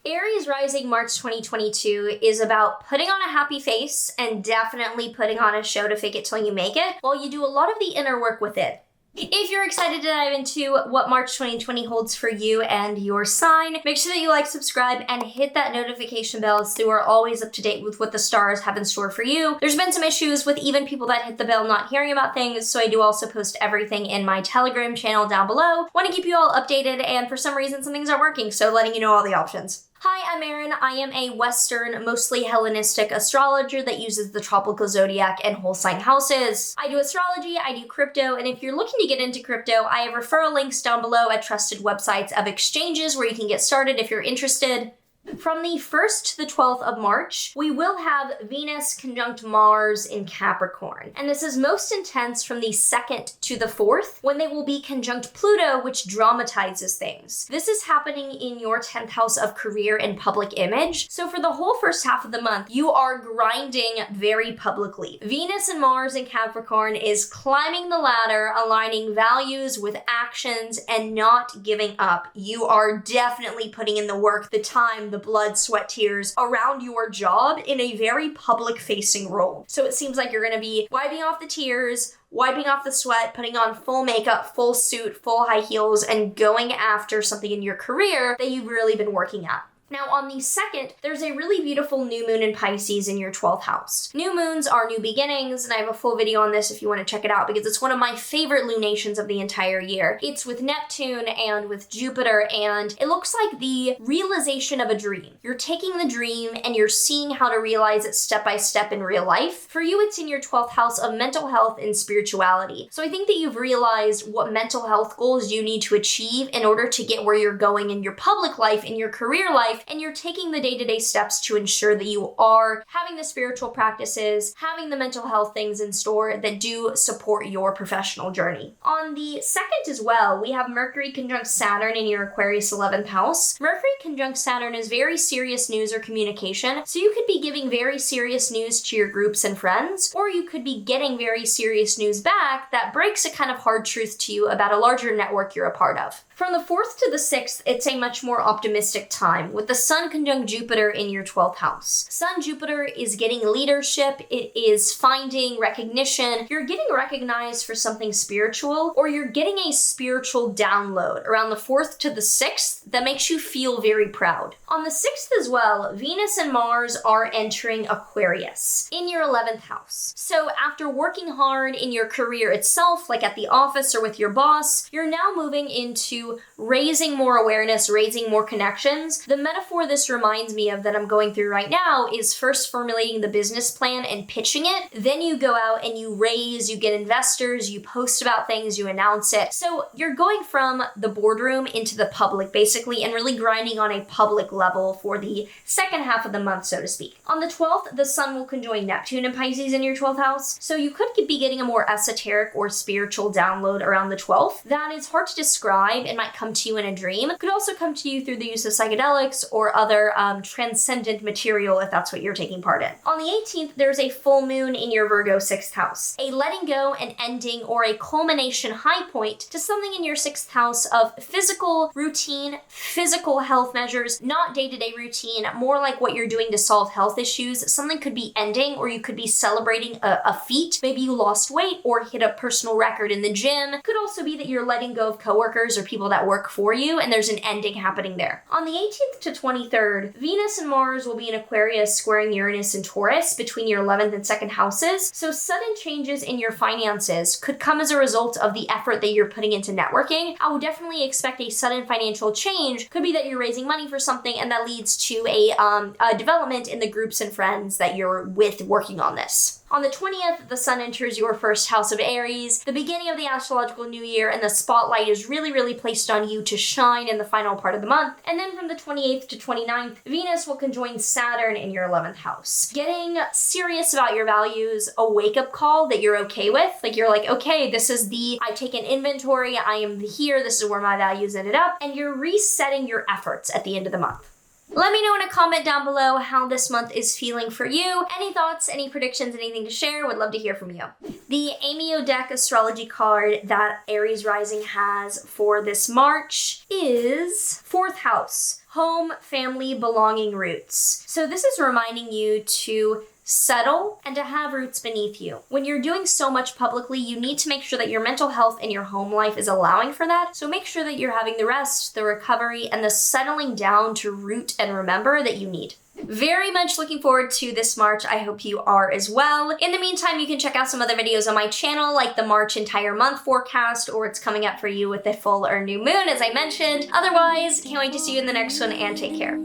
Aries Rising March 2022 is about putting on a happy face and definitely putting on a show to fake it till you make it, while you do a lot of the inner work within. If you're excited to dive into what March 2020 holds for you and your sign, make sure that you like, subscribe, and hit that notification bell so you are always up to date with what the stars have in store for you. There's been some issues with even people that hit the bell not hearing about things, so I do also post everything in my Telegram channel down below. Want to keep you all updated, and for some reason some things aren't working, so letting you know all the options. Hi, I'm Maren. I am a Western, mostly Hellenistic astrologer that uses the tropical zodiac and whole sign houses. I do astrology, I do crypto, and if you're looking to get into crypto, I have referral links down below at trusted websites of exchanges where you can get started if you're interested. From the 1st to the 12th of March, we will have Venus conjunct Mars in Capricorn. And this is most intense from the 2nd to the 4th, when they will be conjunct Pluto, which dramatizes things. This is happening in your 10th house of career and public image. So for the whole first half of the month, you are grinding very publicly. Venus and Mars in Capricorn is climbing the ladder, aligning values with actions, and not giving up. You are definitely putting in the work, the time, the blood, sweat, tears around your job in a very public facing role. So it seems like you're going to be wiping off the tears, wiping off the sweat, putting on full makeup, full suit, full high heels, and going after something in your career that you've really been working at. Now on the 2nd, there's a really beautiful new moon in Pisces in your 12th house. New moons are new beginnings, and I have a full video on this if you want to check it out because it's one of my favorite lunations of the entire year. It's with Neptune and with Jupiter, and it looks like the realization of a dream. You're taking the dream and you're seeing how to realize it step by step in real life. For you, it's in your 12th house of mental health and spirituality. So I think that you've realized what mental health goals you need to achieve in order to get where you're going in your public life, in your career life, and you're taking the day-to-day steps to ensure that you are having the spiritual practices, having the mental health things in store that do support your professional journey. On the 2nd as well, we have Mercury conjunct Saturn in your Aquarius 11th house. Mercury conjunct Saturn is very serious news or communication, so you could be giving very serious news to your groups and friends, or you could be getting very serious news back that breaks a kind of hard truth to you about a larger network you're a part of. From the 4th to the 6th, it's a much more optimistic time with the Sun conjunct Jupiter in your 12th house. Sun Jupiter is getting leadership, it is finding recognition, you're getting recognized for something spiritual, or you're getting a spiritual download around the 4th to the 6th that makes you feel very proud. On the 6th as well, Venus and Mars are entering Aquarius in your 11th house. So after working hard in your career itself, like at the office or with your boss, you're now moving into raising more awareness, raising more connections. The metaphor this reminds me of that I'm going through right now is first formulating the business plan and pitching it. Then you go out and you raise, you get investors, you post about things, you announce it. So you're going from the boardroom into the public basically and really grinding on a public level for the second half of the month, so to speak. On the 12th, the Sun will conjoin Neptune in Pisces in your 12th house. So you could be getting a more esoteric or spiritual download around the 12th. That is hard to describe. It might come to you in a dream. It could also come to you through the use of psychedelics or other transcendent material if that's what you're taking part in. On the 18th, there's a full moon in your Virgo 6th house. A letting go, an ending, or a culmination high point to something in your 6th house of physical routine, physical health measures, not day-to-day routine, more like what you're doing to solve health issues. Something could be ending, or you could be celebrating a feat. Maybe you lost weight or hit a personal record in the gym. Could also be that you're letting go of coworkers or people that work for you, and there's an ending happening there. On the 18th to 23rd, Venus and Mars will be in Aquarius squaring Uranus and Taurus between your 11th and 2nd houses. So sudden changes in your finances could come as a result of the effort that you're putting into networking. I would definitely expect a sudden financial change. Could be that you're raising money for something and that leads to a development in the groups and friends that you're with working on this. On the 20th, the Sun enters your 1st house of Aries, the beginning of the astrological new year, and the spotlight is really placed on you to shine in the final part of the month. And then from the 28th to 29th, Venus will conjoin Saturn in your 11th house. Getting serious about your values, a wake-up call that you're okay with. Like you're like, okay, this is I've taken inventory, I am here, this is where my values ended up, and you're resetting your efforts at the end of the month. Let me know in a comment down below how this month is feeling for you. Any thoughts, any predictions, anything to share? Would love to hear from you. The Amio deck astrology card that Aries Rising has for this March is 4th house, home, family, belonging, roots. So this is reminding you to settle and to have roots beneath you. When you're doing so much publicly, you need to make sure that your mental health and your home life is allowing for that. So make sure that you're having the rest, the recovery, and the settling down to root and remember that you need. Very much looking forward to this March. I hope you are as well. In the meantime, you can check out some other videos on my channel, like the March entire month forecast, or it's coming up for you with the full or new moon, as I mentioned. Otherwise, can't wait to see you in the next one, and take care.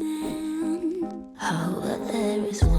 There is one